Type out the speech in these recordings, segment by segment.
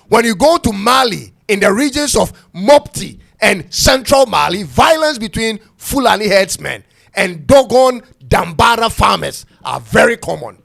When you go to Mali, in the regions of Mopti and central Mali, violence between Fulani herdsmen and Dogon Dambara farmers are very common.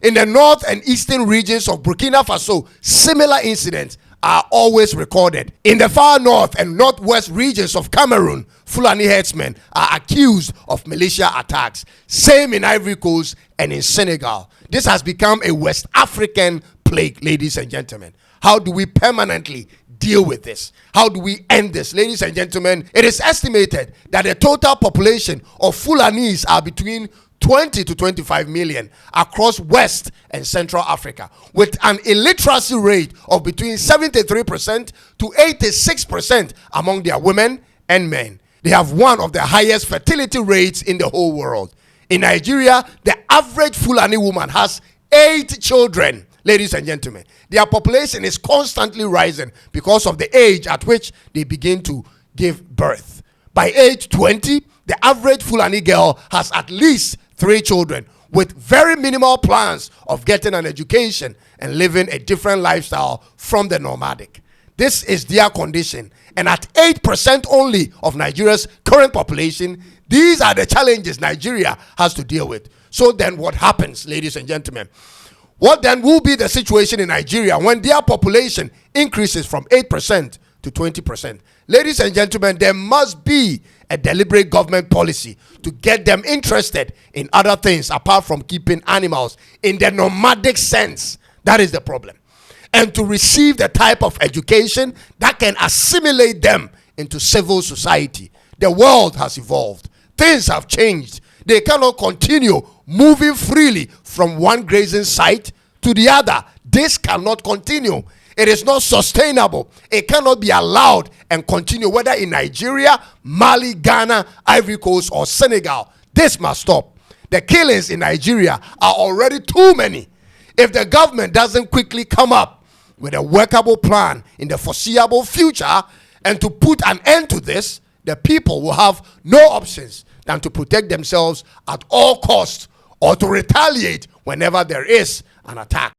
In the north and eastern regions of Burkina Faso, similar incidents are always recorded. In the far north and northwest regions of Cameroon, Fulani herdsmen are accused of militia attacks. Same in Ivory Coast and in Senegal. This has become a West African plague, ladies and gentlemen. How do we permanently deal with this? How do we end this? Ladies and gentlemen, it is estimated that the total population of Fulanis are between 20 to 25 million across West and Central Africa, with an illiteracy rate of between 73% to 86% among their women and men. They have one of the highest fertility rates in the whole world. In Nigeria, the average Fulani woman has 8 children. Ladies and gentlemen, their population is constantly rising because of the age at which they begin to give birth. By age 20, the average Fulani girl has at least 3 children with very minimal plans of getting an education and living a different lifestyle from the nomadic. This is their condition. And at 8% only of Nigeria's current population, these are the challenges Nigeria has to deal with. So then what happens, ladies and gentlemen? What then will be the situation in Nigeria when their population increases from 8% to 20%? Ladies and gentlemen, there must be a deliberate government policy to get them interested in other things apart from keeping animals in the nomadic sense. That is the problem. And to receive the type of education that can assimilate them into civil society. The world has evolved. Things have changed. They cannot continue moving freely from one grazing site to the other. This cannot continue. It is not sustainable. It cannot be allowed and continue, whether in Nigeria, Mali, Ghana, Ivory Coast, or Senegal. This must stop. The killings in Nigeria are already too many. If the government doesn't quickly come up with a workable plan in the foreseeable future and to put an end to this, the people will have no options than to protect themselves at all costs or to retaliate whenever there is an attack.